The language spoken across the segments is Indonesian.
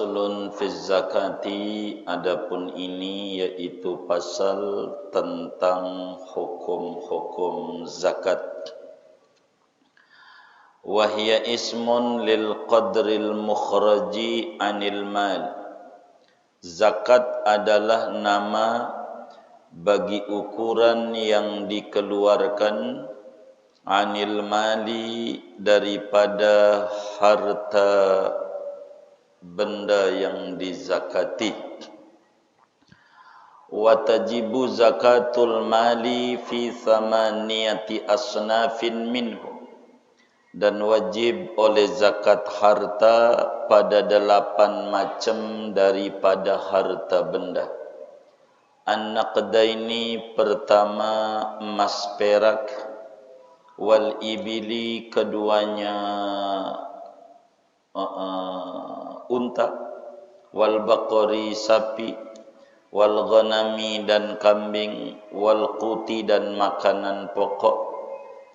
Faslun fi zakati, adapun ini yaitu pasal tentang hukum-hukum zakat. Wahya ismun lil qadril mukhraji anil mal. Zakat adalah nama bagi ukuran yang dikeluarkan anil mali, daripada harta benda yang dizakati. Wa tajibu zakatul mali fi thamaniyati asnafin minhu, dan wajib oleh zakat harta pada 8 macam daripada harta benda. An-naqdaini, pertama emas perak, wal ibili, keduanya unta, wal baqari, sapi, wal ghanami, dan kambing, wal quti, dan makanan pokok,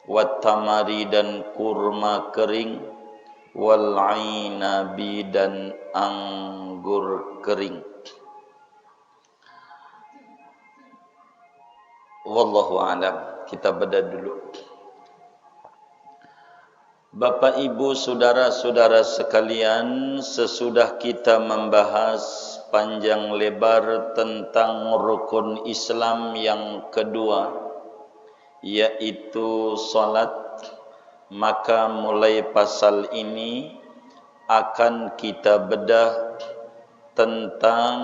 wat tamari, dan kurma kering, wal ainabi, dan anggur kering. Wallahu a'lam. Kita bedah dulu. Bapak, Ibu, saudara-saudara sekalian, sesudah kita membahas panjang lebar tentang rukun Islam yang kedua, yaitu salat, maka mulai pasal ini akan kita bedah tentang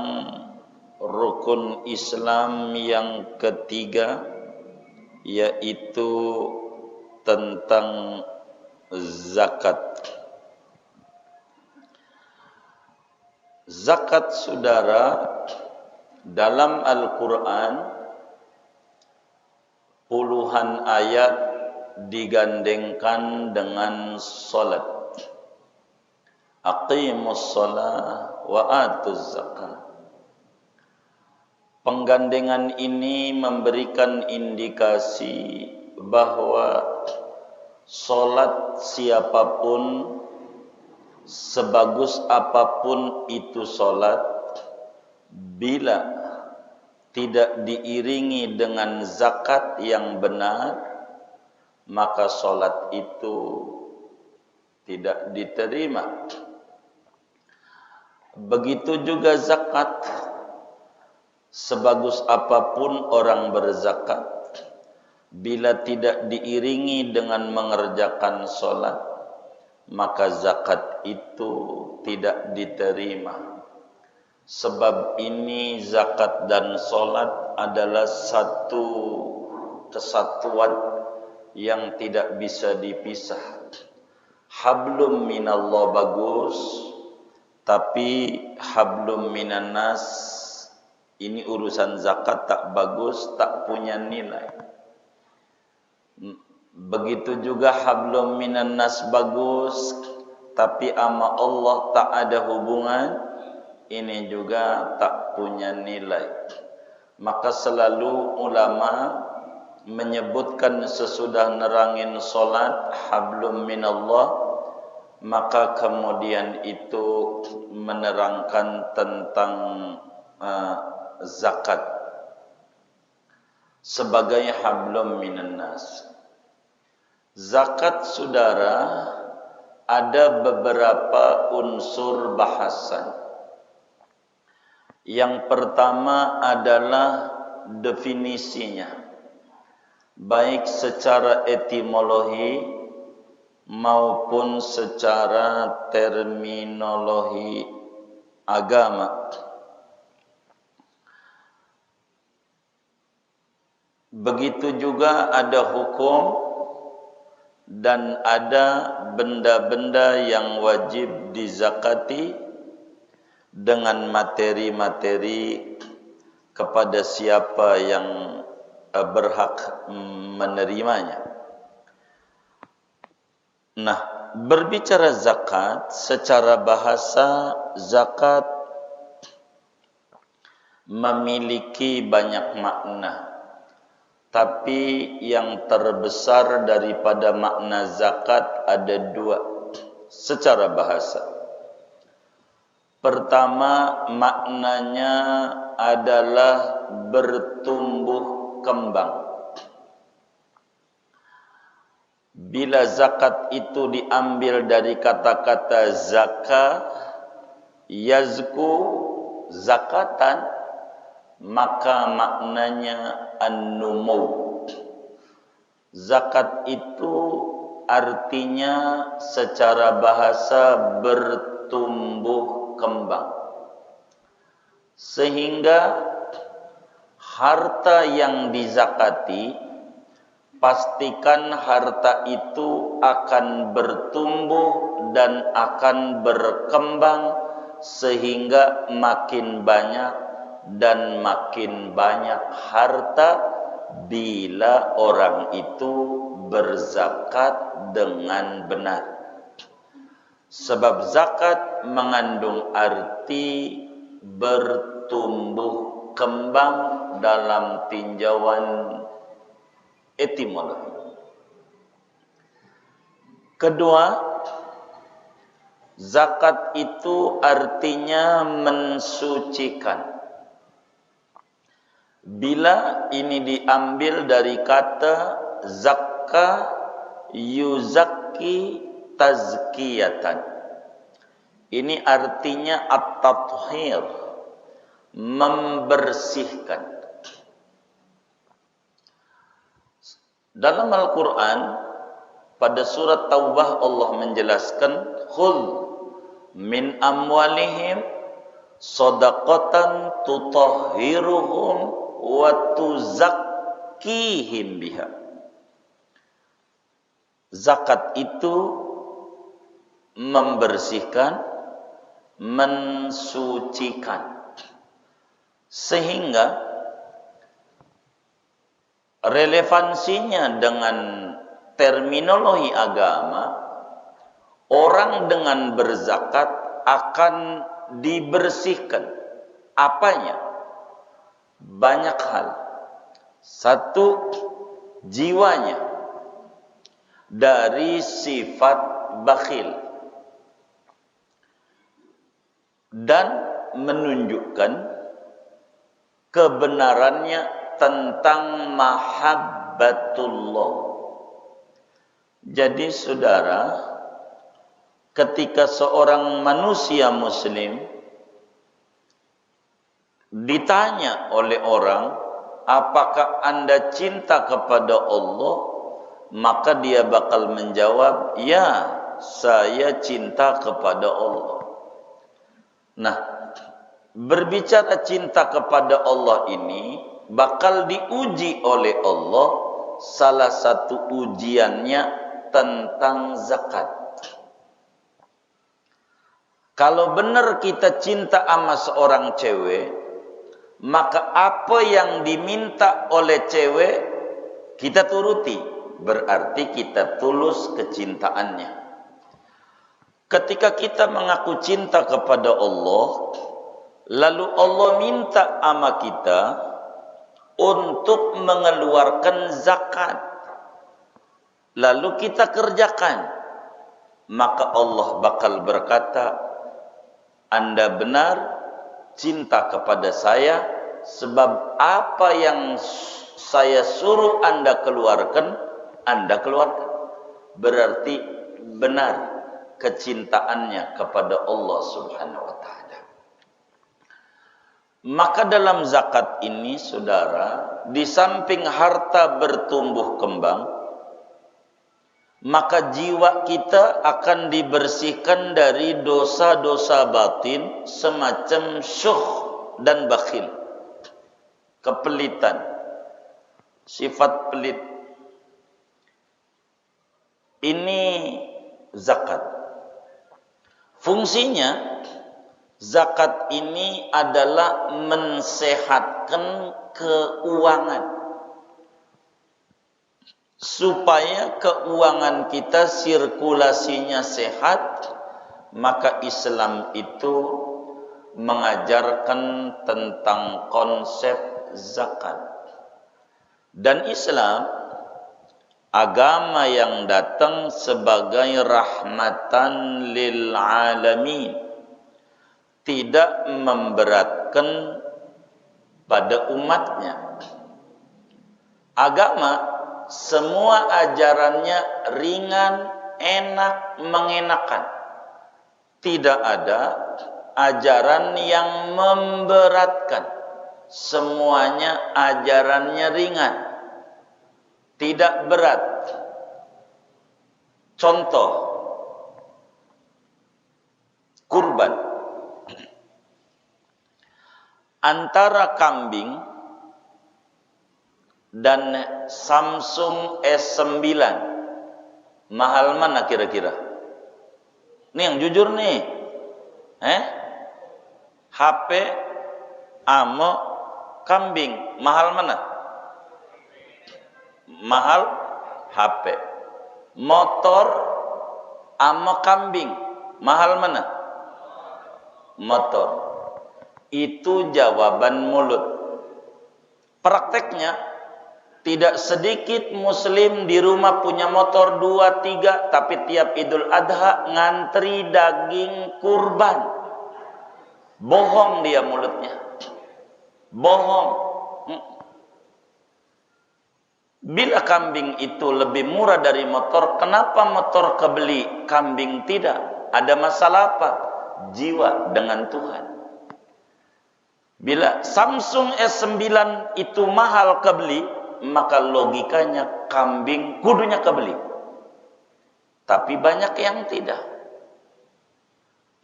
rukun Islam yang ketiga, yaitu tentang zakat. Zakat, saudara, dalam Al-Quran puluhan ayat digandengkan dengan salat. Aqimus shalah wa atuz zakat. Penggandengan ini memberikan indikasi bahwa salat siapapun, sebagus apapun itu salat, bila tidak diiringi dengan zakat yang benar, maka salat itu tidak diterima. Begitu juga zakat, sebagus apapun orang berzakat, bila tidak diiringi dengan mengerjakan solat, maka zakat itu tidak diterima. Sebab ini zakat dan solat adalah satu kesatuan yang tidak bisa dipisah. Hablum minallah bagus, tapi hablum minan nas, ini urusan zakat tak bagus, tak punya nilai. Begitu juga hablum minan nas bagus, tapi ama Allah tak ada hubungan, ini juga tak punya nilai. Maka selalu ulama menyebutkan sesudah nerangin solat hablum minallah, maka kemudian itu menerangkan tentang zakat sebagai hablum minan nas. Zakat, saudara, ada beberapa unsur bahasan. Yang pertama adalah definisinya, baik secara etimologi maupun secara terminologi agama. Begitu juga ada hukum dan ada benda-benda yang wajib dizakati dengan materi-materi kepada siapa yang berhak menerimanya. Nah, berbicara zakat, secara bahasa zakat memiliki banyak makna. Tapi yang terbesar daripada makna zakat ada dua secara bahasa. Pertama, maknanya adalah bertumbuh kembang. Bila zakat itu diambil dari kata-kata zaka, yazku, zakatan, maka maknanya an-numu. Zakat itu artinya secara bahasa bertumbuh kembang. Sehingga harta yang dizakati, pastikan harta itu akan bertumbuh dan akan berkembang sehingga makin banyak dan makin banyak harta bila orang itu berzakat dengan benar. Sebab zakat mengandung arti bertumbuh kembang dalam tinjauan etimologi. Kedua, zakat itu artinya mensucikan. Bila ini diambil dari kata zakka yuzakki tazkiyatan. Ini artinya at-tathhir, membersihkan. Dalam Al-Quran, pada surat Taubah Allah menjelaskan, khudh min amwalihim sadaqatan tutahhiruhum wa tuzakkihim biha. Zakat itu membersihkan, mensucikan. Sehingga relevansinya dengan terminologi agama, orang dengan berzakat akan dibersihkan. Apanya? Banyak hal. Satu, jiwanya dari sifat bakhil dan menunjukkan kebenarannya tentang mahabbatullah. Jadi saudara, ketika seorang manusia muslim ditanya oleh orang, apakah Anda cinta kepada Allah? Maka dia bakal menjawab, ya, saya cinta kepada Allah. Nah, berbicara cinta kepada Allah ini bakal diuji oleh Allah. Salah satu ujiannya tentang zakat. Kalau benar kita cinta sama seorang cewek, maka apa yang diminta oleh cewek kita turuti. Berarti kita tulus kecintaannya. Ketika kita mengaku cinta kepada Allah, lalu Allah minta sama kita untuk mengeluarkan zakat, lalu kita kerjakan, maka Allah bakal berkata, Anda benar cinta kepada saya, sebab apa yang saya suruh Anda keluarkan, Anda keluarkan. Berarti benar kecintaannya kepada Allah Subhanahu wa ta'ala. Maka dalam zakat ini, saudara, di samping harta bertumbuh kembang, maka jiwa kita akan dibersihkan dari dosa-dosa batin semacam syuh dan bakhil, kepelitan, sifat pelit. Ini zakat. Fungsinya, zakat ini adalah mensehatkan keuangan, supaya keuangan kita sirkulasinya sehat. Maka Islam itu mengajarkan tentang konsep zakat. Dan Islam agama yang datang sebagai rahmatan lil alamin, tidak memberatkan pada umatnya. Agama semua ajarannya ringan, enak, mengenakan. Tidak ada ajaran yang memberatkan. Semuanya ajarannya ringan, tidak berat. Contoh, kurban. Antara kambing dan Samsung S9, mahal mana kira-kira? Ini yang jujur nih. HP amo kambing, mahal mana? Mahal HP. Motor amo kambing, mahal mana? Motor. Itu jawaban mulut. Prakteknya, tidak sedikit muslim di rumah punya motor 2, 3, tapi tiap Idul Adha ngantri daging kurban. Bohong dia mulutnya. Bohong. Bila kambing itu lebih murah dari motor, kenapa motor kebeli, kambing tidak? Ada masalah apa? Jiwa dengan Tuhan. Bila Samsung S9 itu mahal kebeli, maka logikanya kambing kudunya kebeli. Tapi banyak yang tidak.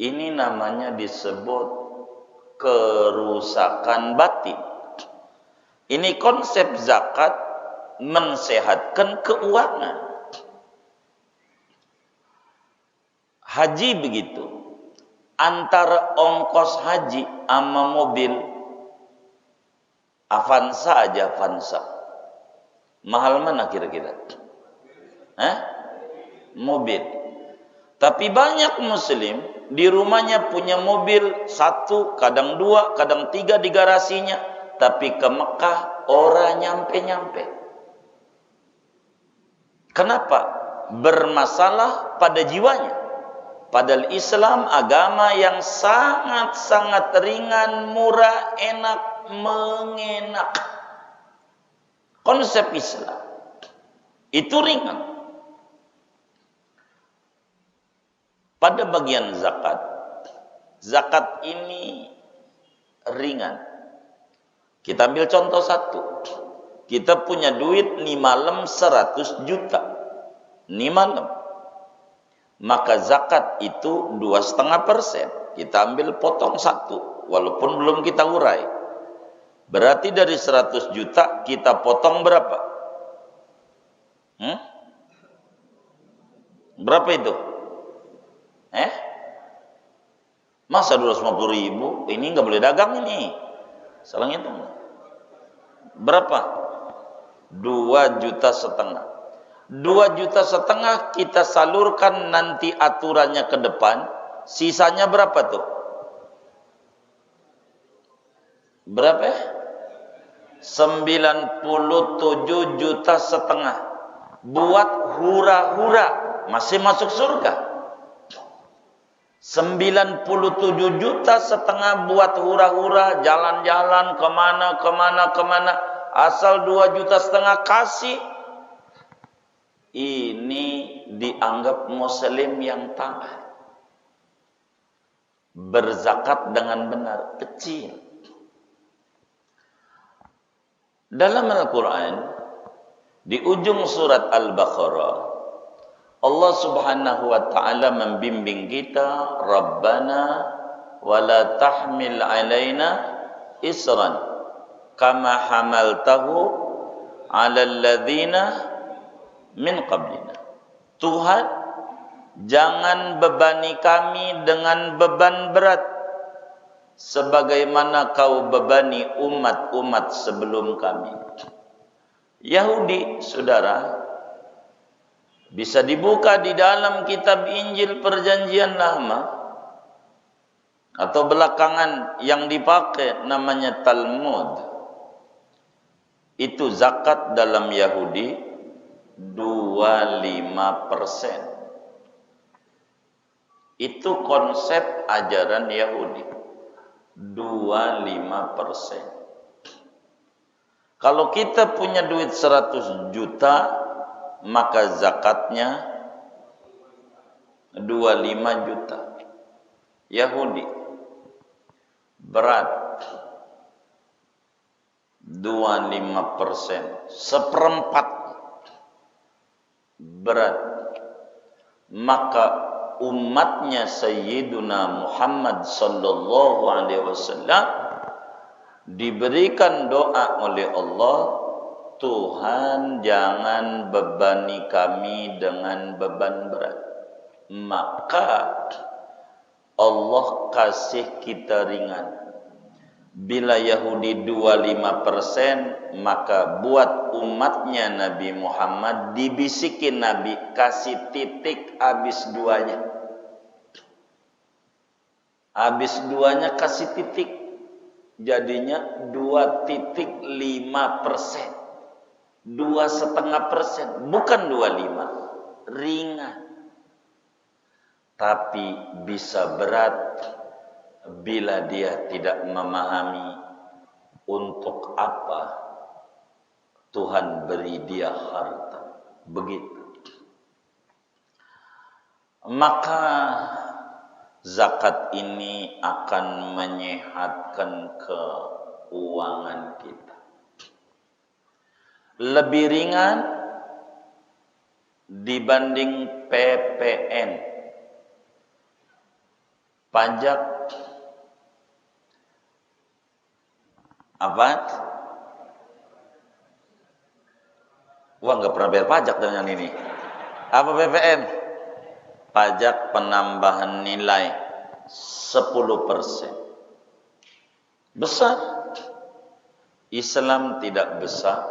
Ini namanya disebut kerusakan batin. Ini konsep zakat mensehatkan keuangan. Haji begitu. Antara ongkos haji sama mobil Avanza aja, Avanza, mahal mana kira-kira? Mobil. Tapi banyak muslim di rumahnya punya mobil 1, kadang 2, kadang 3 di garasinya, tapi ke Mekah orang nyampe-nyampe. Kenapa? Bermasalah pada jiwanya. Padahal Islam agama yang sangat-sangat ringan, murah, enak, mengenak. Konsep Islam itu ringan. Pada bagian zakat, zakat ini ringan. Kita ambil contoh satu. Kita punya duit nih malam 100 juta. Nih malam. Maka zakat itu 2,5%. Kita ambil potong 1, walaupun belum kita urai. Berarti dari 100 juta kita potong berapa? Berapa itu? Masa 250.000? Ini nggak boleh dagang ini. Salah ngitung. Berapa? 2,5 juta. 2,5 juta kita salurkan nanti aturannya ke depan. Sisanya berapa tuh? Berapa? 97,5 juta. Buat hura-hura, masih masuk surga. 97,5 juta buat hura-hura, jalan-jalan kemana. Asal 2,5 juta kasih. Ini dianggap muslim yang taat. Berzakat dengan benar, kecil. Dalam Al-Quran, di ujung surat Al-Baqarah, Allah subhanahu wa ta'ala membimbing kita, Rabbana wa la tahmil alaina isran kama hamaltahu ala alladhina min qablina. Tuhan, jangan bebani kami dengan beban berat sebagaimana kau bebani umat-umat sebelum kami. Yahudi, saudara, bisa dibuka di dalam kitab Injil Perjanjian Lama atau belakangan yang dipakai namanya Talmud. Itu zakat dalam Yahudi 25%. Itu konsep ajaran Yahudi. 25%. Kalau kita punya duit 100 juta, maka zakatnya 25 juta. Yahudi berat 25%, seperempat berat, maka umatnya Sayyiduna Muhammad sallallahu alaihi wasallam diberikan doa oleh Allah, Tuhan jangan bebani kami dengan beban berat. Maka Allah kasih kita ringan. Bila Yahudi 25%, maka buat umatnya Nabi Muhammad dibisikin Nabi, kasih titik habis duanya. Habis duanya kasih titik. Jadinya 2,5%. 2,5%, bukan 25. Ringan. Tapi bisa berat bila dia tidak memahami untuk apa Tuhan beri dia harta. Begitu. Maka zakat ini akan menyehatkan keuangan kita. Lebih ringan dibanding PPN, pajak apa? Wah, nggak pernah bayar pajak dengan ini. Apa PPN? Pajak penambahan nilai 10%. Besar. Islam tidak besar,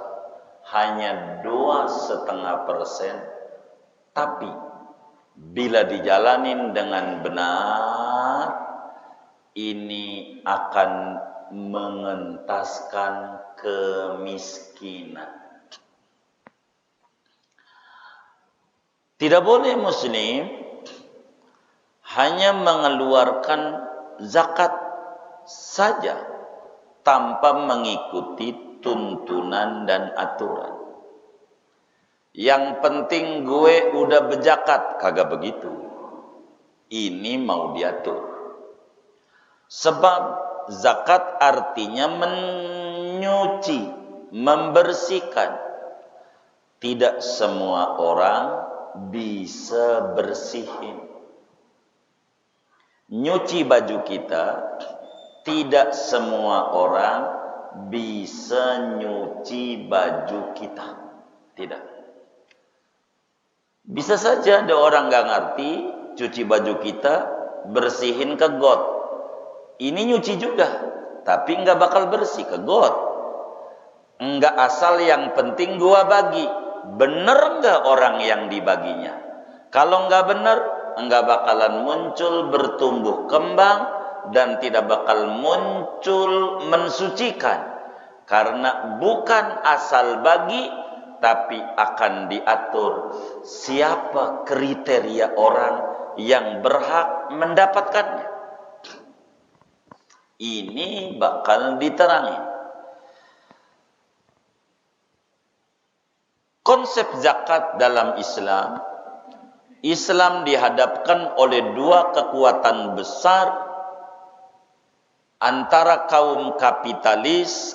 hanya 2,5%. Tapi bila dijalanin dengan benar, ini akan mengentaskan kemiskinan. Tidak boleh Muslim hanya mengeluarkan zakat saja tanpa mengikuti tuntunan dan aturan. Yang penting gue udah berzakat, kagak begitu. Ini mau diatur. Sebab zakat artinya menyuci, membersihkan. Tidak semua orang bisa bersihin. Nyuci baju kita, tidak semua orang bisa nyuci baju kita. Tidak. Bisa saja ada orang gak ngerti, cuci baju kita, bersihin ke got. Ini nyuci juga, tapi nggak bakal bersih, ke got. Nggak asal, yang penting gua bagi. Bener nggak orang yang dibaginya? Kalau nggak bener, nggak bakalan muncul bertumbuh kembang dan tidak bakal muncul mensucikan. Karena bukan asal bagi, tapi akan diatur siapa kriteria orang yang berhak mendapatkannya. Ini bakal diterangi. Konsep zakat dalam Islam, Islam dihadapkan oleh dua kekuatan besar antara kaum kapitalis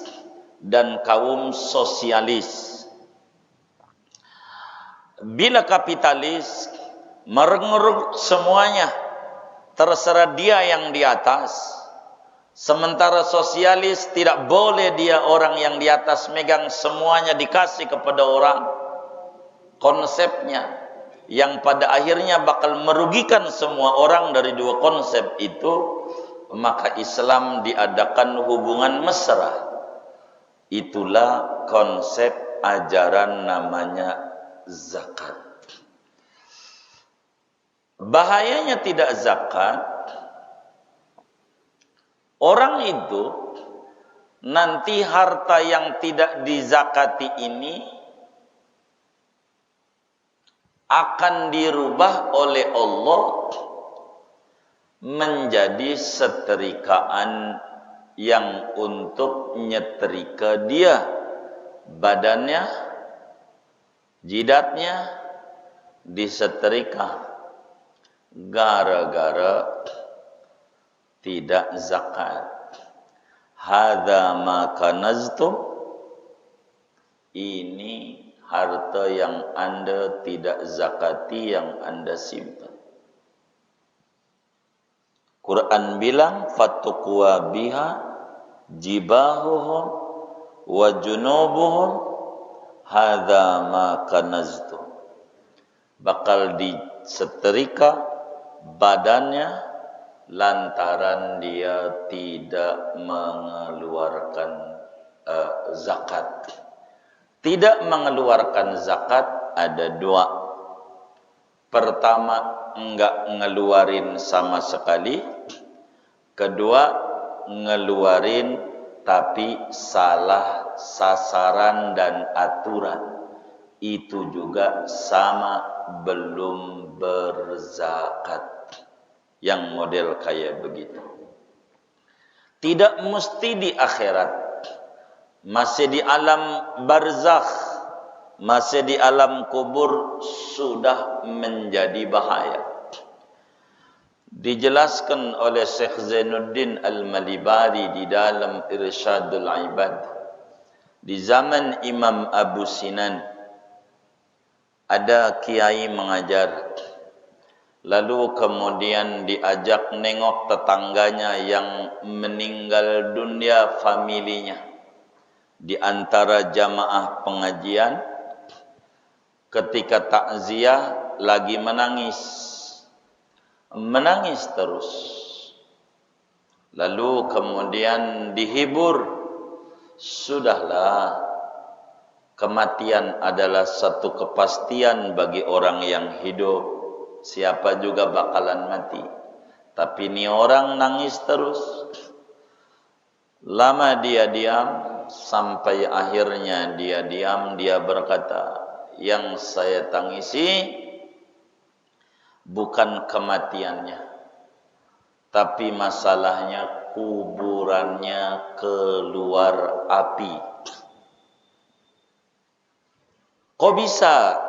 dan kaum sosialis. Bila kapitalis merengruk semuanya, terserah dia yang di atas. Sementara sosialis tidak boleh dia orang yang di atas megang semuanya, dikasih kepada orang. Konsepnya yang pada akhirnya bakal merugikan semua orang dari dua konsep itu, maka Islam diadakan hubungan mesra. Itulah konsep ajaran namanya zakat. Bahayanya tidak zakat, orang itu nanti harta yang tidak dizakati ini akan dirubah oleh Allah menjadi seterikaan yang untuk nyetrika dia, badannya, jidatnya disetrika gara-gara tidak zakat. Hadza ma kanaztum, ini harta yang Anda tidak zakati, yang Anda simpan. Quran bilang fatuqwa biha jibahuhum wa junubuhum hadza ma kanaztum. Bakal disetrika badannya lantaran dia tidak mengeluarkan zakat. Tidak mengeluarkan zakat ada dua. Pertama, enggak ngeluarin sama sekali. Kedua, ngeluarin tapi salah sasaran dan aturan. Itu juga sama, belum berzakat. Yang model kayak begitu. Tidak mesti di akhirat, masih di alam barzakh, masih di alam kubur sudah menjadi bahaya. Dijelaskan oleh Syekh Zainuddin Al-Malibari di dalam Irsyadul Ibad. Di zaman Imam Abu Sinan ada kiai mengajar, lalu kemudian diajak nengok tetangganya yang meninggal dunia, familinya. Di antara jamaah pengajian, ketika takziah lagi menangis terus. Lalu kemudian dihibur, sudahlah, kematian adalah satu kepastian bagi orang yang hidup. Siapa juga bakalan mati. Tapi ini orang nangis terus. Lama dia diam, sampai akhirnya dia diam, dia berkata, yang saya tangisi bukan kematiannya, tapi masalahnya kuburannya keluar api. Kok bisa?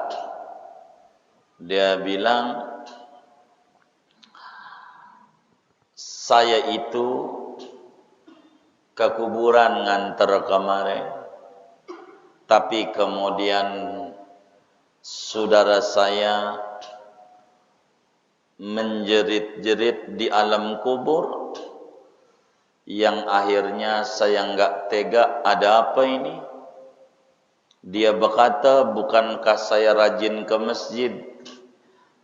Dia bilang, saya itu ke kuburan nganter kemarin, tapi kemudian saudara saya menjerit-jerit di alam kubur, yang akhirnya saya enggak tega. Ada apa ini? Dia berkata, bukankah saya rajin ke masjid?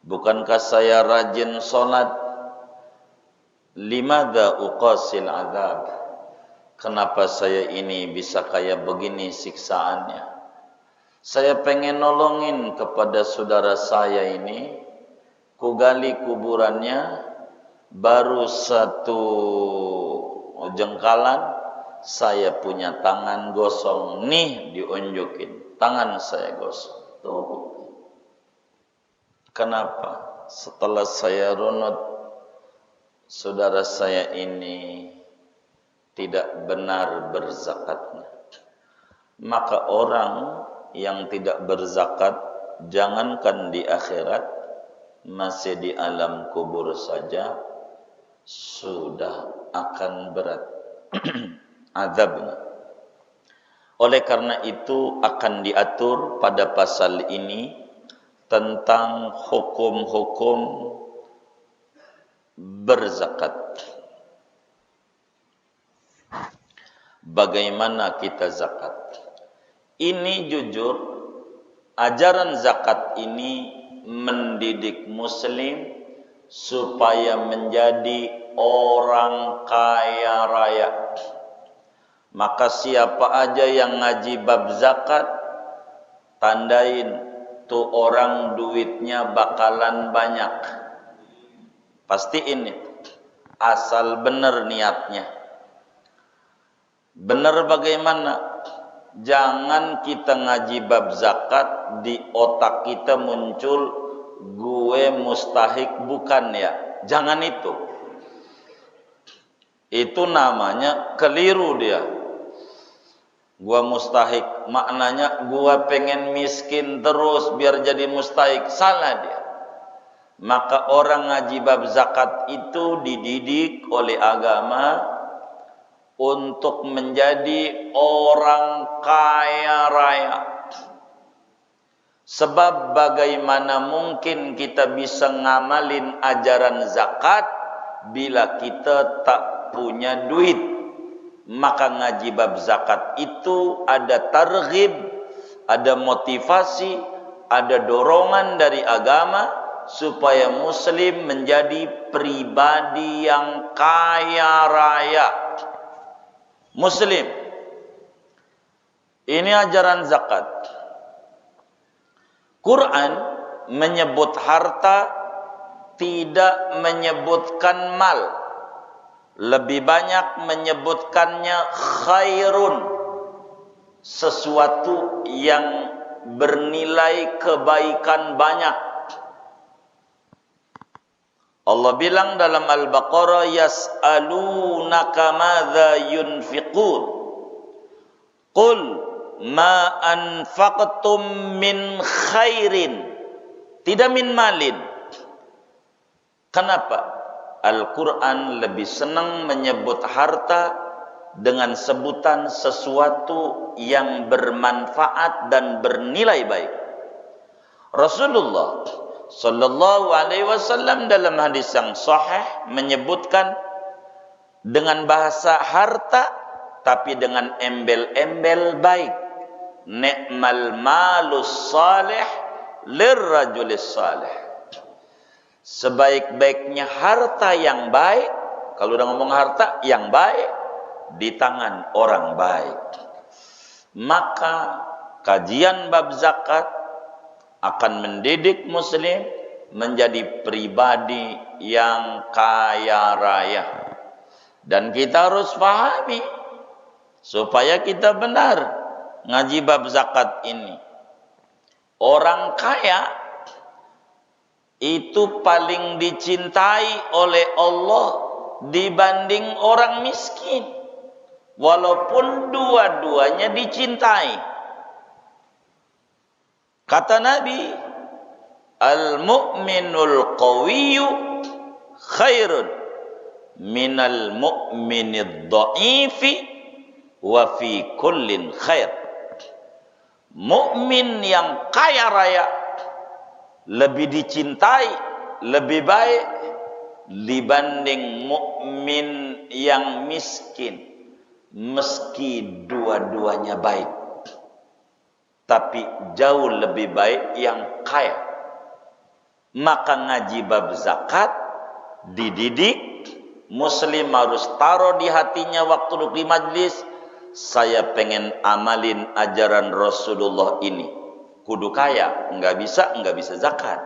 Bukankah saya rajin sholat? Limadha uqasil azab? Kenapa saya ini bisa kayak begini siksaannya? Saya pengen nolongin kepada saudara saya ini. Kugali kuburannya, baru satu jengkalan, saya punya tangan gosong. Nih diunjukin, tangan saya gosong. Tuh. Kenapa? Setelah saya runut, saudara saya ini tidak benar berzakatnya. Maka orang yang tidak berzakat, jangankan di akhirat, masih di alam kubur saja sudah akan berat azabnya. Oleh karena itu akan diatur pada pasal ini tentang hukum-hukum berzakat. Bagaimana kita zakat? Ini jujur, ajaran zakat ini mendidik muslim supaya menjadi orang kaya raya. Maka siapa aja yang ngaji bab zakat, tandain tuh orang duitnya bakalan banyak. Pastiin itu, asal benar niatnya. Benar bagaimana? Jangan kita ngaji bab zakat, di otak kita muncul gue mustahik, bukan ya. Jangan itu. Itu namanya keliru dia. Gua mustahik, maknanya gua pengen miskin terus biar jadi mustahik. Salah dia. Maka orang ngaji bab zakat itu dididik oleh agama untuk menjadi orang kaya raya. Sebab bagaimana mungkin kita bisa ngamalin ajaran zakat bila kita tak punya duit? Maka ngaji bab zakat itu ada targhib, ada motivasi, ada dorongan dari agama supaya muslim menjadi pribadi yang kaya raya. Muslim, ini ajaran zakat. Quran menyebut harta, tidak menyebutkan mal. Lebih banyak menyebutkannya khairun, sesuatu yang bernilai kebaikan banyak. Allah bilang dalam Al-Baqarah, yas'alunaka madza yunfiqun qul ma anfaqtum min khairin, tidak min malin. Kenapa? Al-Quran lebih senang menyebut harta dengan sebutan sesuatu yang bermanfaat dan bernilai baik. Rasulullah Sallallahu Alaihi Wasallam dalam hadis yang sahih menyebutkan dengan bahasa harta, tapi dengan embel-embel baik. Ni'mal malus salih lirrajulis salih. Sebaik-baiknya harta yang baik, kalau udah ngomong harta yang baik, di tangan orang baik. Maka kajian bab zakat akan mendidik muslim menjadi pribadi yang kaya raya. Dan kita harus pahami supaya kita benar ngaji bab zakat ini. Orang kaya itu paling dicintai oleh Allah dibanding orang miskin, walaupun dua-duanya dicintai. Kata Nabi, al-mu'minul qawiyyu khairun minal mu'minid dha'ifi wa fi kullin khair. Mukmin yang kaya raya lebih dicintai, lebih baik dibanding mukmin yang miskin, meski dua-duanya baik, tapi jauh lebih baik yang kaya. Maka ngaji bab zakat dididik, muslim harus taruh di hatinya waktu duduk di majlis, saya pengen amalin ajaran Rasulullah ini. Kudu kaya, nggak bisa zakat.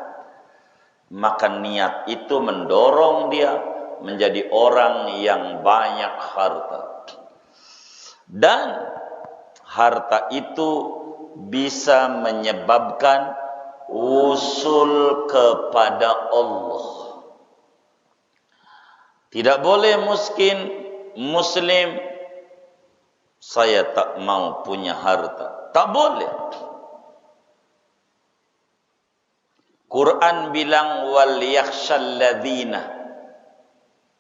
Maka niat itu mendorong dia menjadi orang yang banyak harta. Dan harta itu bisa menyebabkan usul kepada Allah. Tidak boleh muslim, saya tak mau punya harta. Tak boleh. Quran bilang wal yakhshal ladzina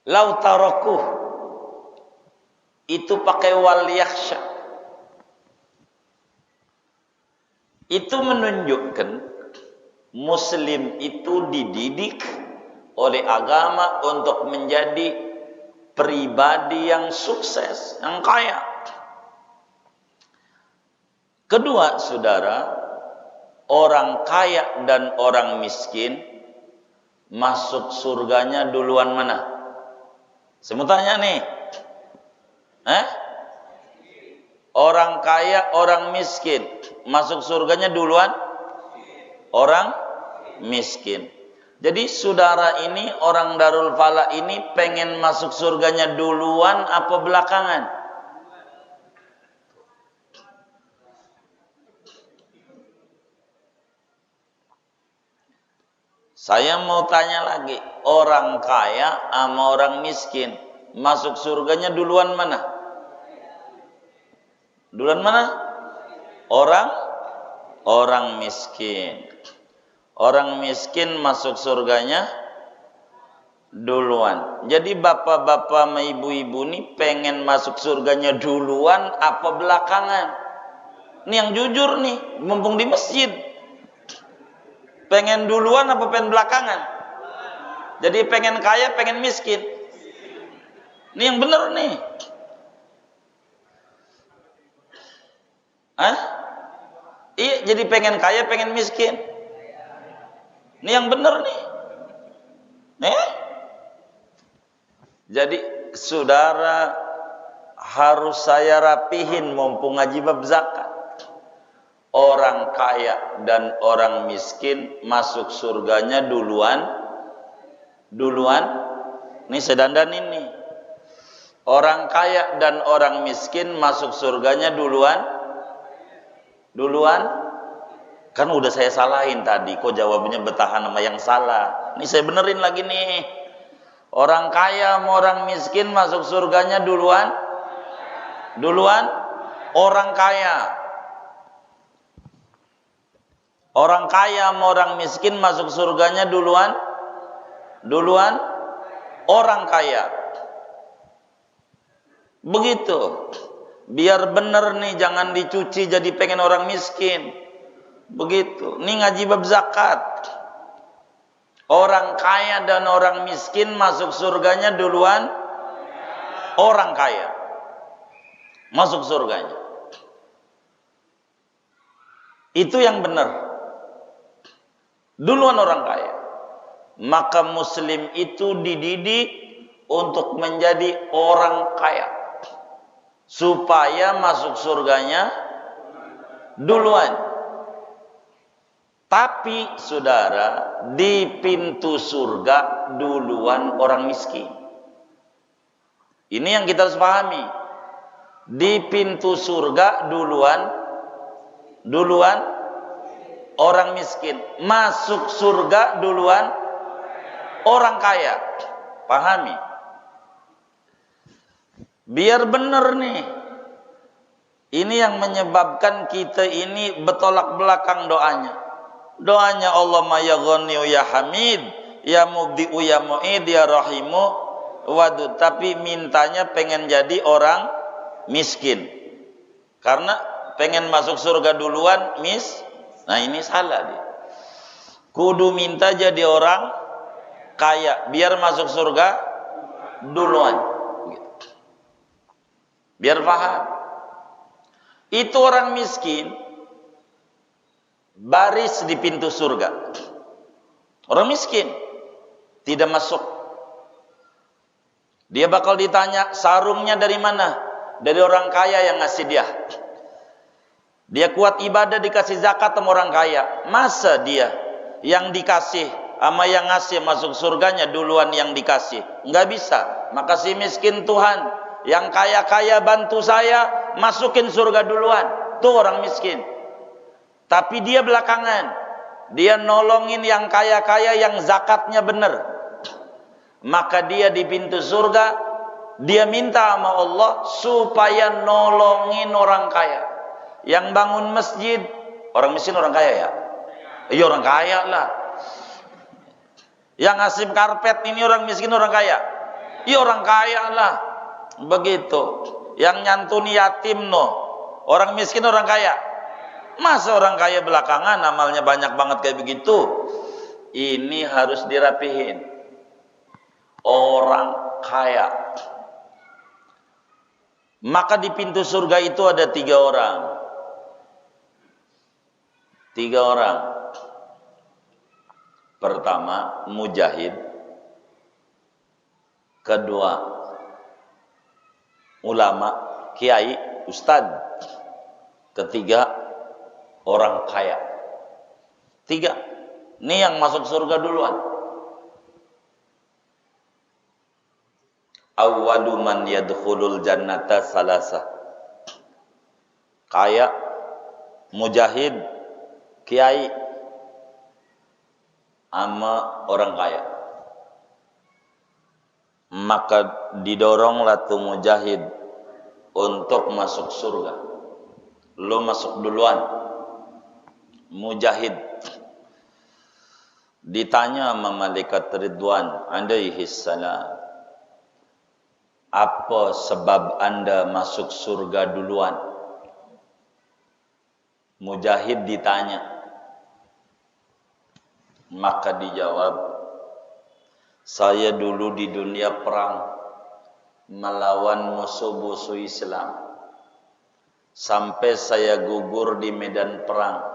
law tarakuh, itu pakai wal yakhsha. Itu menunjukkan muslim itu dididik oleh agama untuk menjadi pribadi yang sukses, yang kaya. Kedua, saudara, orang kaya dan orang miskin masuk surganya duluan mana? Saya mau tanya nih. Orang kaya, orang miskin masuk surganya duluan orang miskin. Jadi saudara ini, orang Darul Falah ini pengen masuk surganya duluan apa belakangan? Saya mau tanya lagi, orang kaya sama orang miskin masuk surganya duluan mana? Duluan mana? Orang miskin. Orang miskin masuk surganya duluan. Jadi bapak-bapak sama ibu-ibu nih pengen masuk surganya duluan apa belakangan? Ini yang jujur nih, mumpung di masjid. Pengen duluan apa pengen belakangan? Jadi pengen kaya, pengen miskin. Ini yang benar nih. Hah? Iya, jadi pengen kaya, pengen miskin. Ini yang benar nih. Jadi saudara harus saya rapihin mumpung ngaji bab zakat. Orang kaya dan orang miskin masuk surganya duluan. Ini saya dandanin nih. Orang kaya dan orang miskin masuk surganya duluan. Kan udah saya salahin tadi, kok jawabnya bertahan sama yang salah. Ini saya benerin lagi nih. Orang kaya sama orang miskin masuk surganya duluan. Orang kaya. Orang kaya sama orang miskin masuk surganya duluan. Orang kaya. Begitu. Biar bener nih, jangan dicuci jadi pengen orang miskin. Begitu. Ini ngaji bab zakat. Orang kaya dan orang miskin masuk surganya duluan. Orang kaya masuk surganya. Itu yang benar. Duluan orang kaya. Maka muslim itu dididik untuk menjadi orang kaya, supaya masuk surganya duluan. Tapi saudara, di pintu surga duluan orang miskin. Ini yang kita harus pahami. Di pintu surga duluan orang miskin. Masuk surga duluan orang kaya. Pahami. Biar benar nih. Ini yang menyebabkan kita ini bertolak belakang doanya. Doanya Allahumma ya Ghaniyu ya Hamid, ya Mubdi'u ya Mu'id, ya Rahimu wadud. Tapi mintanya pengen jadi orang miskin. Karena pengen masuk surga duluan Nah ini salah dia. Kudu minta jadi orang kaya biar masuk surga duluan. Biar paham. Itu orang miskin baris di pintu surga. Orang miskin tidak masuk. Dia bakal ditanya, sarungnya dari mana? Dari orang kaya yang ngasih dia. Dia kuat ibadah, dikasih zakat sama orang kaya. Masa dia yang dikasih sama yang ngasih masuk surganya duluan yang dikasih? Enggak bisa. Maka si miskin Tuhan, yang kaya-kaya bantu saya masukin surga duluan. Tuh orang miskin. Tapi dia belakangan. Dia nolongin yang kaya-kaya yang zakatnya benar. Maka dia di pintu surga, dia minta sama Allah supaya nolongin orang kaya. Yang bangun masjid, orang miskin orang kaya ya? Iya orang kaya lah. Yang ngasih karpet ini orang miskin orang kaya? Iya orang kaya lah. Begitu. Yang nyantuni yatim orang miskin orang kaya? Masa orang kaya belakangan amalnya banyak banget kayak begitu? Ini harus dirapihin. Orang kaya. Maka di pintu surga itu ada 3 orang. 3 orang. Pertama, mujahid. Kedua, ulama, kiai, ustadz. Ketiga, orang kaya. 3. Ini yang masuk surga duluan. Awwalu man yadkhulul jannata salasa. Kaya, mujahid, kiai, sama orang kaya. maka didoronglah tuh mujahid untuk masuk surga. Lo masuk duluan. Mujahid ditanya sama malaikat Ridwan alaihi salam, apa sebab anda masuk surga duluan? Mujahid ditanya, maka dijawab, saya dulu di dunia perang melawan musuh-musuh Islam sampai saya gugur di medan perang,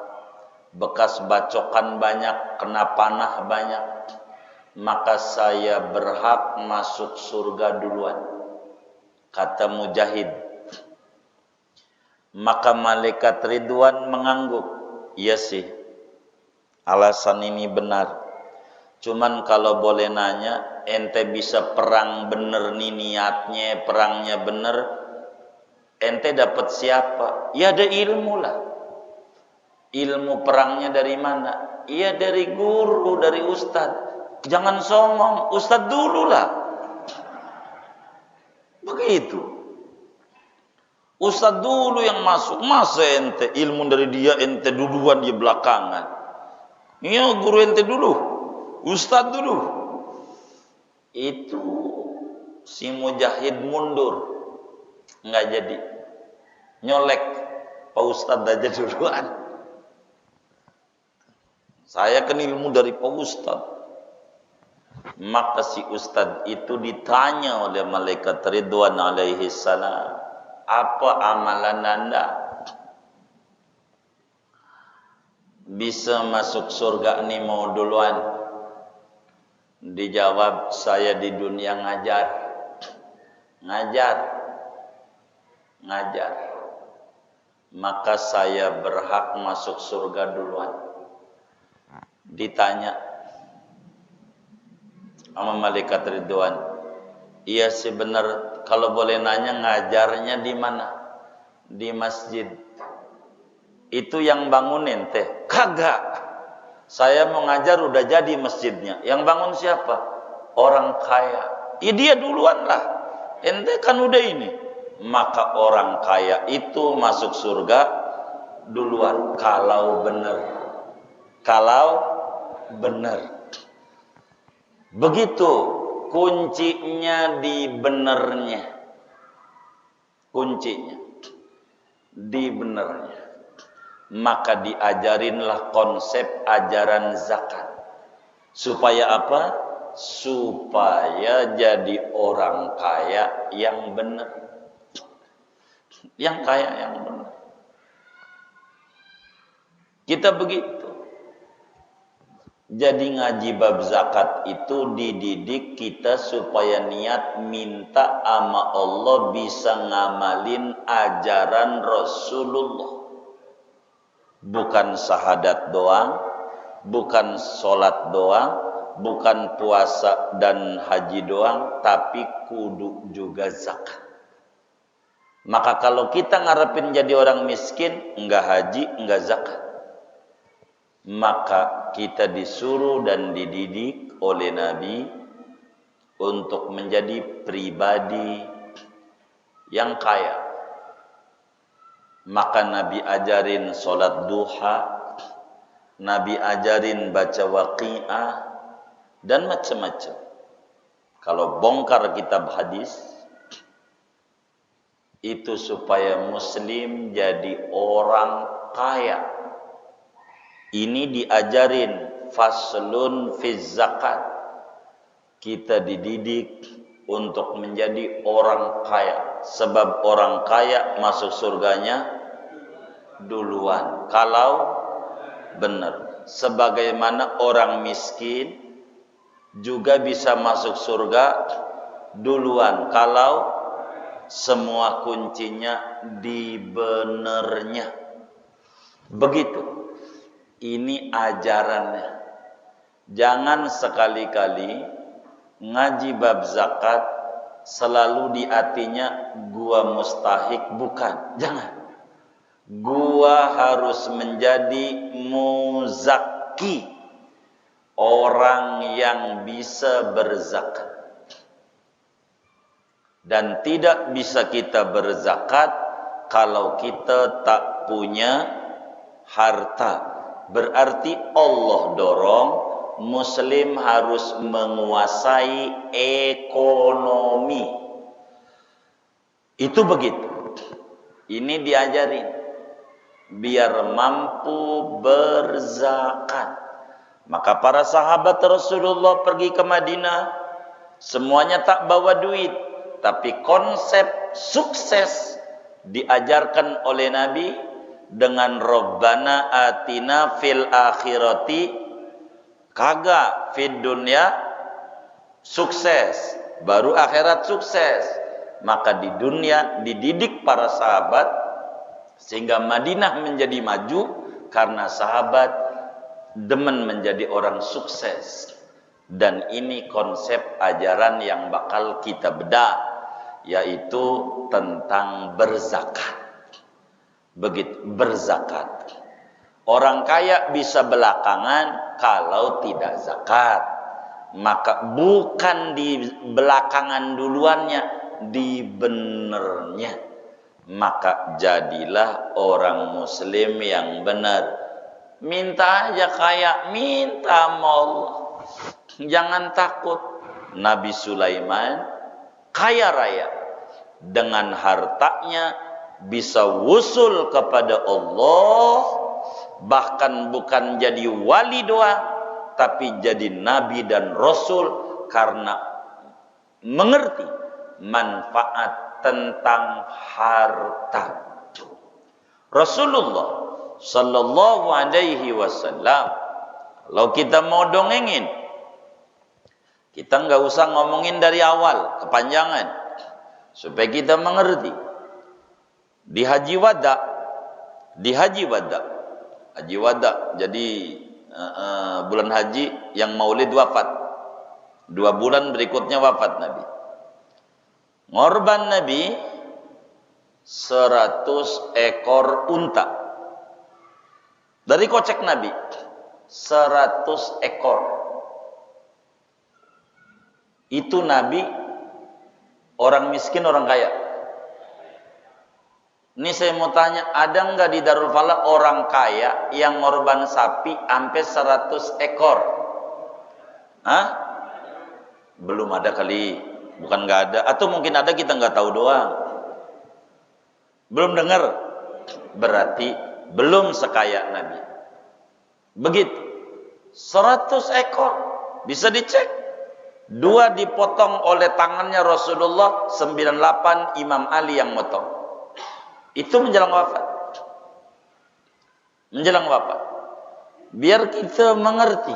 bekas bacokan banyak, kena panah banyak, maka saya berhak masuk surga duluan, kata Mujahid. Maka malaikat Ridwan mengangguk, iya sih, alasan ini benar. Cuman kalau boleh nanya, ente bisa perang bener nih niatnya, perangnya bener, ente dapat siapa? Ya ada ilmu lah. Ilmu perangnya dari mana? Iya dari guru, dari ustad. Jangan songong, ustad dulu lah. Begitu. Ustad dulu yang masuk. Masa ente ilmu dari dia, ente duluan, dia belakangan. Iya guru ente dulu, ustad dulu. Itu si Mujahid mundur, nggak jadi, nyolek Pak Ustad aja duluan. Saya kan ilmu dari Pak Ustad. Maka si Ustad itu ditanya oleh malaikat Ridwan alaihi salam, apa amalan anda bisa masuk surga nih mau duluan? Dijawab, saya di dunia ngajar. Maka saya berhak masuk surga duluan. Ditanya sama malaikat Ridwan, iya sih benar, kalau boleh nanya ngajarnya di mana? Di masjid. Itu yang bangunin teh? Kagak. Saya mau ngajar udah jadi masjidnya. Yang bangun siapa? Orang kaya. Ya dia duluan lah. Ente kan udah ini. Maka orang kaya itu masuk surga duluan. Kalau benar. Begitu kuncinya di benernya. Kuncinya di benernya. Maka diajarinlah konsep ajaran zakat. Supaya apa? Supaya jadi orang kaya yang benar. Yang kaya yang benar. Kita begitu. Jadi ngaji bab zakat itu dididik kita supaya niat minta sama Allah bisa ngamalin ajaran Rasulullah. Bukan syahadat doang, bukan sholat doang, bukan puasa dan haji doang, tapi kudu juga zakat. Maka kalau kita ngarepin jadi orang miskin, enggak haji, enggak zakat, maka kita disuruh dan dididik oleh Nabi untuk menjadi pribadi yang kaya. Maka Nabi ajarin sholat duha, Nabi ajarin baca waqi'ah, dan macam-macam. Kalau bongkar kitab hadis, itu supaya muslim jadi orang kaya. Ini diajarin faslun fiz zakat. Kita dididik untuk menjadi orang kaya. Sebab orang kaya masuk surganya duluan. Kalau benar. Sebagaimana orang miskin juga bisa masuk surga duluan. Kalau semua kuncinya di benernya. Begitu. Ini ajarannya. Jangan sekali-kali ngaji bab zakat selalu di hatinya gua mustahik, bukan. Jangan. Gua harus menjadi muzaki, orang yang bisa berzakat. Dan tidak bisa kita berzakat kalau kita tak punya harta. Berarti Allah dorong Muslim harus menguasai ekonomi. Itu begitu. Ini diajarin biar mampu berzakat. Maka para sahabat Rasulullah pergi ke Madinah, semuanya tak bawa duit, tapi konsep sukses diajarkan oleh Nabi dengan Rabbana atina fil akhirati, kagak fid dunya sukses, baru akhirat sukses. Maka di dunia dididik para sahabat sehingga Madinah menjadi maju karena sahabat demen menjadi orang sukses. Dan ini konsep ajaran yang bakal kita bedah, yaitu tentang berzakat. Begitu, berzakat. Orang kaya bisa belakangan kalau tidak zakat. Maka bukan di belakangan duluannya, di benernya. Maka jadilah orang muslim yang benar. Minta aja kaya, minta sama Allah. Jangan takut. Nabi Sulaiman kaya raya, dengan hartanya bisa wusul kepada Allah, bahkan bukan jadi wali doang, tapi jadi nabi dan rasul karena mengerti manfaat tentang harta. Rasulullah sallallahu alaihi wasallam, kalau kita mau dongengin, kita nggak usah ngomongin dari awal, kepanjangan, supaya kita mengerti. Di Haji Wada, jadi bulan haji yang Maulid wafat, 2 bulan berikutnya wafat Nabi. Ngorban Nabi 100 ekor unta dari kocek Nabi, 100 ekor. Itu Nabi orang miskin, orang kaya. Ini saya mau tanya, ada nggak di Darul Falah orang kaya yang ngorban sapi sampai 100 ekor? Hah? Belum ada kali, bukan nggak ada, atau mungkin ada kita nggak tahu doang. Belum dengar, berarti belum sekaya Nabi. Begitu, 100 ekor bisa dicek. 2 dipotong oleh tangannya Rasulullah, 98 Imam Ali yang motong. Itu menjelang wafat. Menjelang wafat. Biar kita mengerti.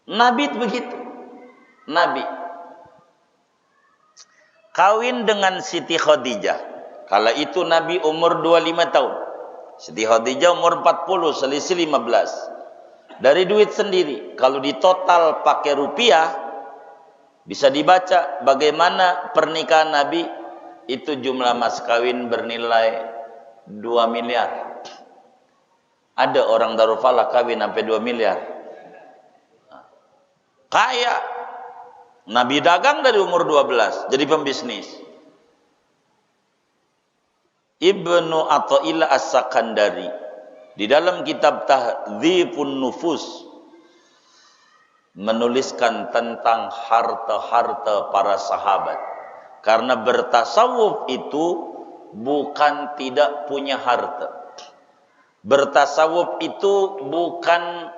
Nabi itu begitu. Nabi kawin dengan Siti Khadijah. Kala itu Nabi umur 25 tahun. Siti Khadijah umur 40, selisih 15. Dari duit sendiri. Kalau ditotal pakai rupiah, bisa dibaca bagaimana pernikahan Nabi. Itu jumlah mas kawin bernilai 2 miliar. Ada orang Darul Falah kawin sampai 2 miliar. Kaya. Nabi dagang dari umur 12, jadi pembisnis. Ibnu Athaillah As-Sakandari di dalam kitab Tahdzibun Nufus menuliskan tentang harta-harta para sahabat. Karena bertasawuf itu bukan tidak punya harta. Bertasawuf itu bukan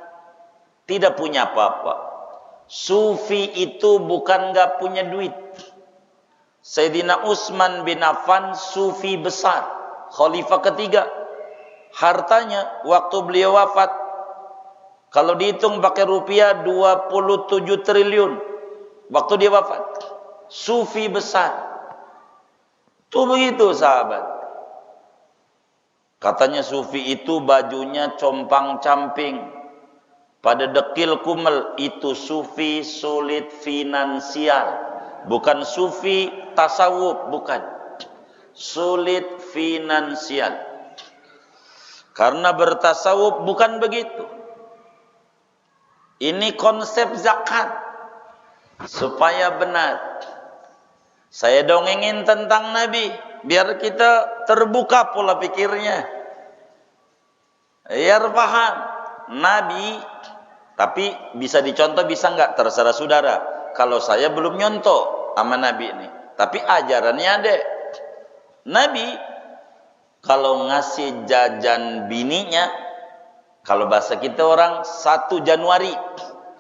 tidak punya apa-apa. Sufi itu bukan nggak punya duit. Sayyidina Utsman bin Affan sufi besar, khalifah ketiga. Hartanya waktu beliau wafat, kalau dihitung pakai rupiah 27 triliun. Waktu dia wafat. Sufi besar. Tuh begitu sahabat. Katanya sufi itu bajunya compang-camping. Pada dekil kumel, itu sufi sulit finansial. Bukan sufi tasawuf, bukan. Sulit finansial. Karena bertasawuf bukan begitu. Ini konsep zakat. supaya benar. Saya dongengin tentang Nabi, biar kita terbuka pola pikirnya, biar paham Nabi. Tapi bisa dicontoh bisa enggak, terserah saudara. Kalau saya belum nyontoh sama Nabi ini, tapi ajarannya ada. Nabi kalau ngasih jajan bininya, kalau bahasa kita orang 1 Januari,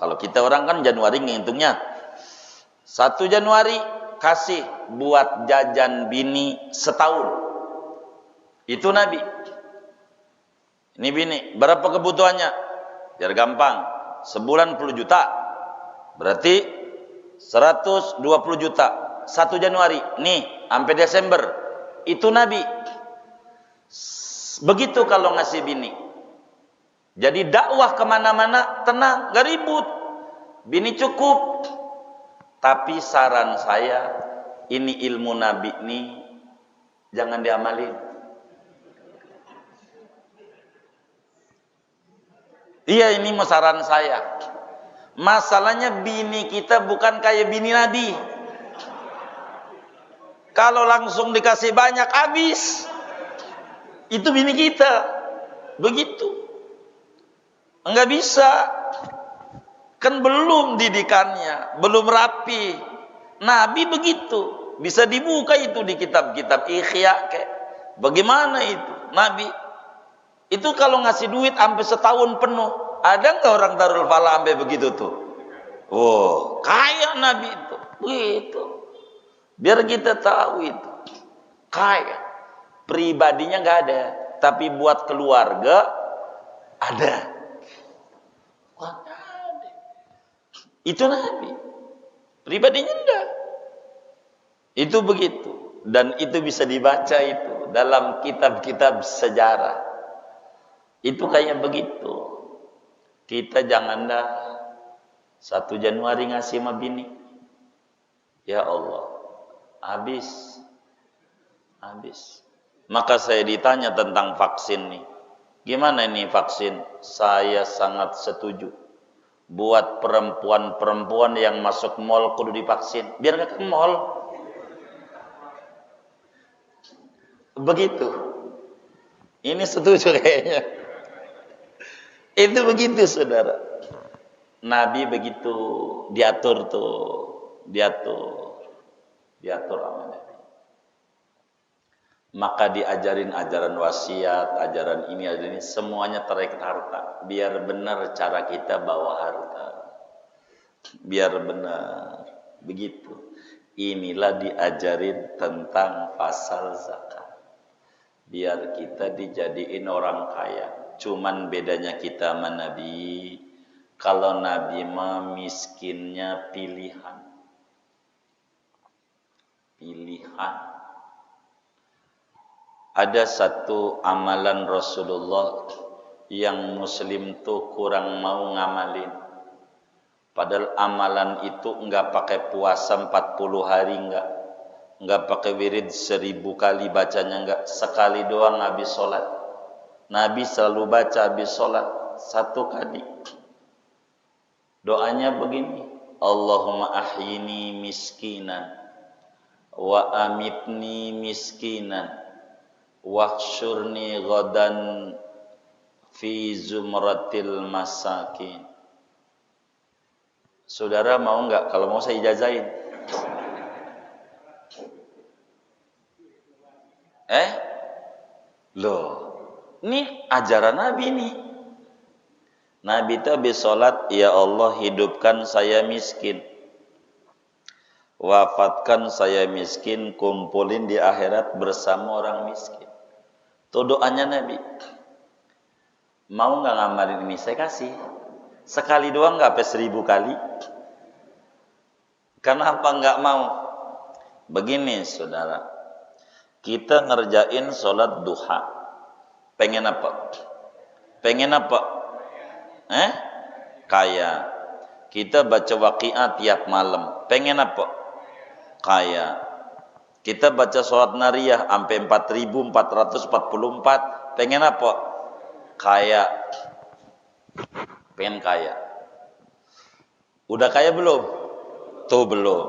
kalau kita orang kan Januari ngitungnya 1 Januari, kasih buat jajan bini setahun. Itu Nabi. Ini bini, berapa kebutuhannya? Biar gampang, sebulan 10 juta, berarti 120 juta. 1 Januari, nih sampai Desember. Itu Nabi. Begitu kalau ngasih bini. Jadi dakwah kemana-mana tenang, gak ribut. Bini cukup. Tapi saran saya, ini ilmu Nabi ini jangan diamalin. Iya, ini saran saya. Masalahnya bini kita bukan kayak bini Nabi. Kalau langsung dikasih banyak habis. Itu bini kita. Begitu. Enggak bisa. Kan belum didikannya, belum rapi. Nabi begitu. Bisa dibuka itu di kitab-kitab Ihya kayak. Bagaimana itu? Nabi itu kalau ngasih duit sampai setahun penuh. Ada nggak orang Darul Falah sampai begitu tuh? Oh, kaya Nabi itu. Begitu. Biar kita tahu itu. Kaya. Pribadinya nggak ada, tapi buat keluarga ada. Itu Nabi. Pribadinya enggak. Itu begitu. Dan itu bisa dibaca itu dalam kitab-kitab sejarah. Itu kayak begitu. Kita jangan dah 1 Januari ngasih sama bini. Ya Allah. Habis. Maka saya ditanya tentang vaksin nih. Gimana ini vaksin? Saya sangat setuju. Buat perempuan-perempuan yang masuk mall kudu divaksin. Biar gak ke mall. Begitu. Ini setuju kayaknya. Itu begitu saudara. Nabi begitu diatur tuh. Diatur sama Nabi. Maka diajarin ajaran wasiat, ajaran ini, semuanya terikat harta. Biar benar cara kita bawa harta. Biar benar. Begitu. Inilah diajarin tentang pasal zakat. Biar kita dijadiin orang kaya. Cuman bedanya kita sama Nabi. Kalau Nabi mah miskinnya pilihan. Ada satu amalan Rasulullah yang Muslim tuh kurang mau ngamalin. Padahal amalan itu enggak pakai puasa 40 hari enggak pakai wirid 1000 kali bacanya enggak, sekali doang habis sholat. Nabi selalu baca habis sholat 1 kali. Doanya begini, Allahumma ahyini miskinan wa amitni miskinan wahsyurni ghadan fi zumratil masakin. Saudara mau enggak? Kalau mau saya ijazahin. Loh, ini ajaran Nabi nih. Nabi itu habis sholat, ya Allah hidupkan saya miskin, wafatkan saya miskin, kumpulin di akhirat bersama orang miskin. Itu doanya Nabi. Mau nggak ngamalin ini? Saya kasih. Sekali doang nggak sampai 1000 kali. Kenapa nggak mau? Begini saudara, kita ngerjain sholat duha. Pengen apa? Kaya. Kita baca waqiah tiap malam. Pengen apa? Kaya. Kita baca sholat nariyah sampai 4444. Pengen apa? Kaya. Pengen kaya. Udah kaya belum? Tuh belum.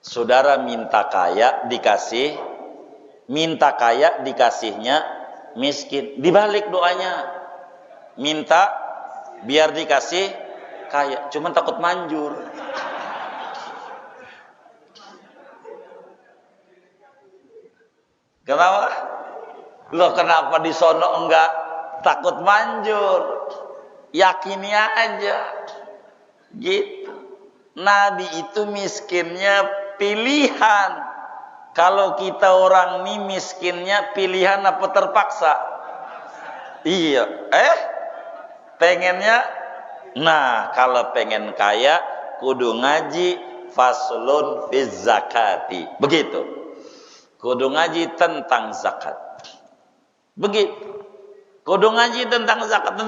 Saudara minta kaya dikasih, minta kaya dikasihnya miskin. Dibalik doanya. Minta biar dikasih kaya, cuman takut manjur. Kenapa? Loh kenapa di sono enggak takut manjur? Yakini aja. Gitu. Nabi itu miskinnya pilihan. Kalau kita orang ini miskinnya pilihan apa terpaksa? Iya. Pengennya? Nah, kalau pengen kaya kudu ngaji faslun fiz zakati. Begitu. Kudu ngaji tentang zakat. Begitu. Kudu ngaji tentang zakat,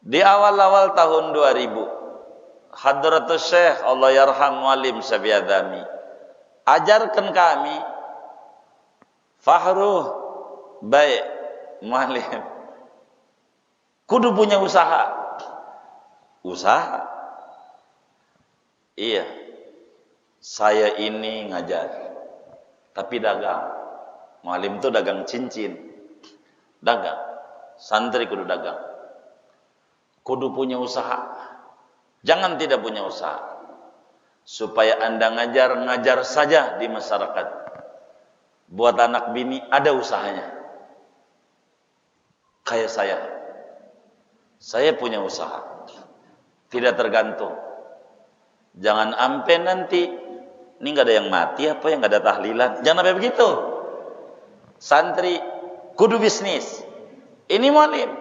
Di awal-awal tahun 2000, Hadratus Syekh Allah yarham Muallim Sabiadami ajarkan kami Fahruh baik Muallim. Kudu punya usaha. Usaha. Iya. Saya ini ngajar, tapi dagang. Muallim itu dagang cincin. Dagang. Santri kudu dagang. Kudu punya usaha. Jangan tidak punya usaha. Supaya Anda ngajar saja di masyarakat. Buat anak bini ada usahanya. Kayak saya. Saya punya usaha. Tidak tergantung. Jangan ampe nanti ini nggak ada yang mati apa yang nggak ada tahlilan. Jangan sampai begitu. Santri kudu bisnis. Ini muallim.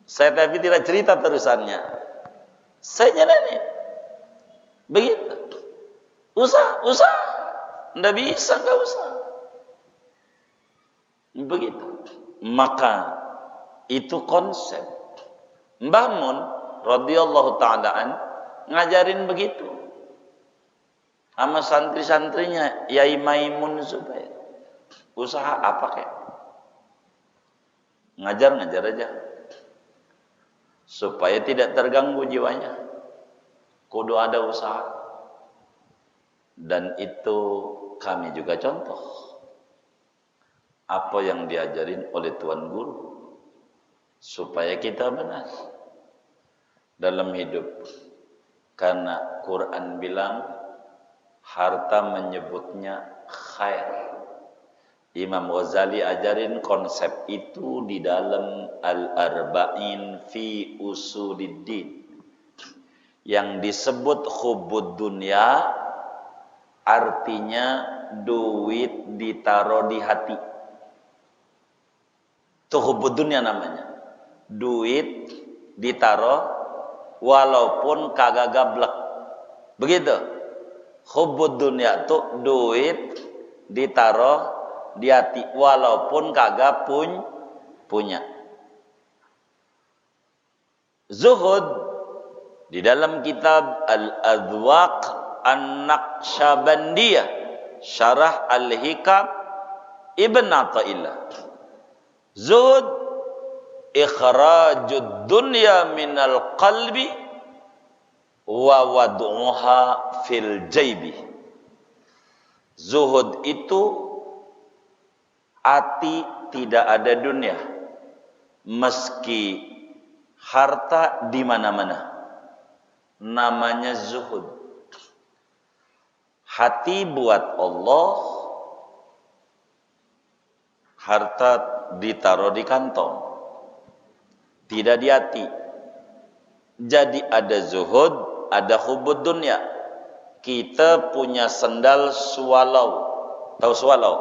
Saya tapi tidak cerita terusannya. Saya jalanin. Begitu. Usaha. Nggak bisa, nggak usah. Begitu. Maka itu konsep. Mbah Mun radhiyallahu ta'alaan ngajarin begitu. Sama santri-santrinya Yai Maimun Zubair. Usaha apa kek? Ngajar aja. Supaya tidak terganggu jiwanya. Kudu ada usaha. Dan itu kami juga contoh. Apa yang diajarin oleh Tuan Guru. Supaya kita benar dalam hidup. Karena Quran bilang harta menyebutnya khair. Imam Ghazali ajarin konsep itu di dalam Al-Arba'in fi Usuliddin. Yang disebut hubbud dunya artinya duit ditaruh di hati. Itu hubbud dunya namanya. Duit ditaruh walaupun kagak gablek. Begitu. Hubbud dunya tuh duit ditaruh di hati walaupun kagak punya. Zuhud di dalam kitab Al-Adwaq An-Naqsyabandiyah Syarah Al-Hikam Ibn Athaillah. Zuhud ikhrajud dunya minal qalbi wa wad'uha fil jaibi. Zuhud itu hati tidak ada dunia meski harta di mana-mana. Namanya zuhud. Hati buat Allah, harta ditaruh di kantong, tidak di hati. Jadi ada zuhud, ada hubbud dunya. Kita punya sendal swallow. Tahu swallow?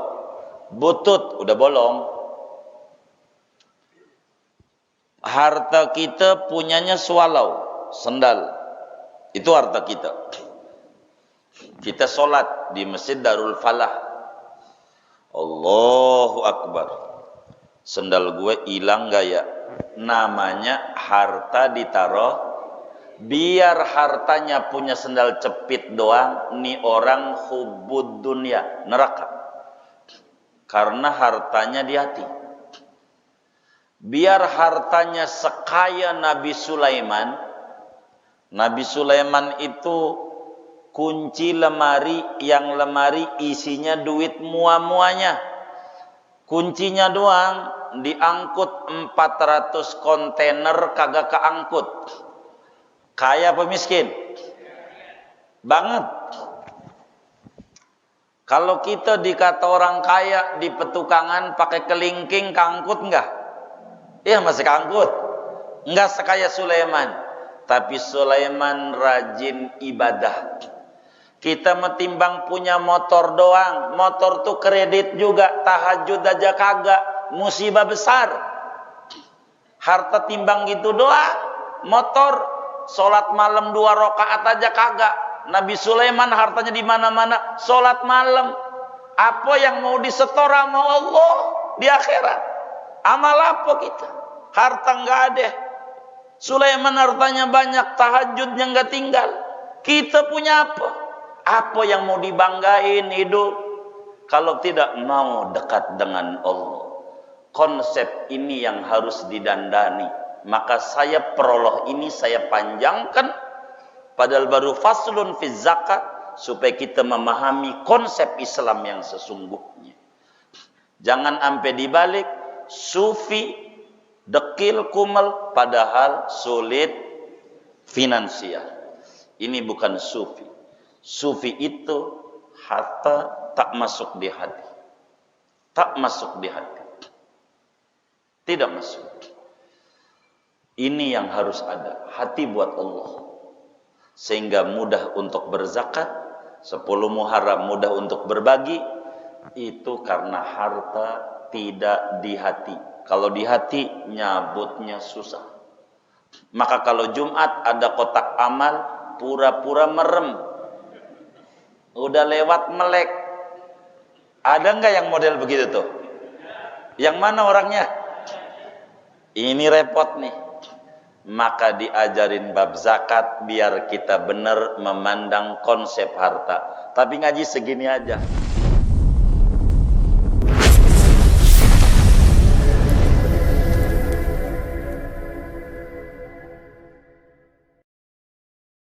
Butut udah bolong. Harta kita punyanya swallow, sendal. Itu harta kita. Kita sholat di Masjid Darul Falah. Allahu Akbar. Sendal gue hilang gak ya? Namanya harta ditaruh. Biar hartanya punya sendal cepit doang, nih orang hubbud dunya, neraka. Karena hartanya di hati. Biar hartanya sekaya Nabi Sulaiman, Nabi Sulaiman itu kunci lemari, yang lemari isinya duit mua-muanya. Kuncinya doang diangkut 400 kontainer kagak keangkut. Kaya apa miskin? Banget. Kalau kita dikata orang kaya di petukangan pakai kelingking, keangkut enggak? Iya masih keangkut. Enggak sekaya Sulaiman. Tapi Sulaiman rajin ibadah. Kita metimbang punya motor doang. Motor tuh kredit juga. Tahajud aja kagak. Musibah besar. Harta timbang gitu doang. Motor. Sholat malam 2 rakaat aja kagak. Nabi Sulaiman hartanya di mana-mana. Sholat malam. Apa yang mau disetor sama Allah di akhirat? Amal apa kita? Harta nggak ada. Sulaiman hartanya banyak. Tahajudnya nggak tinggal. Kita punya apa? Apa yang mau dibanggain hidup? Kalau tidak mau dekat dengan Allah. Konsep ini yang harus didandani. Maka saya prolog ini saya panjangkan. Padahal baru faslun fi zakat. Supaya kita memahami konsep Islam yang sesungguhnya. Jangan sampai dibalik. Sufi, dekil, kumel. Padahal sulit finansial. Ini bukan sufi. Sufi itu harta tak masuk di hati. Tak masuk di hati. Tidak masuk. Ini yang harus ada. Hati buat Allah. Sehingga mudah untuk berzakat. 10 Muharram mudah untuk berbagi. Itu karena harta tidak di hati. Kalau di hati nyabutnya susah. Maka kalau Jumat ada kotak amal, pura-pura merem. Udah lewat melek. Ada nggak yang model begitu tuh? Yang mana orangnya? Ini repot nih. Maka diajarin bab zakat biar kita benar memandang konsep harta. Tapi ngaji segini aja.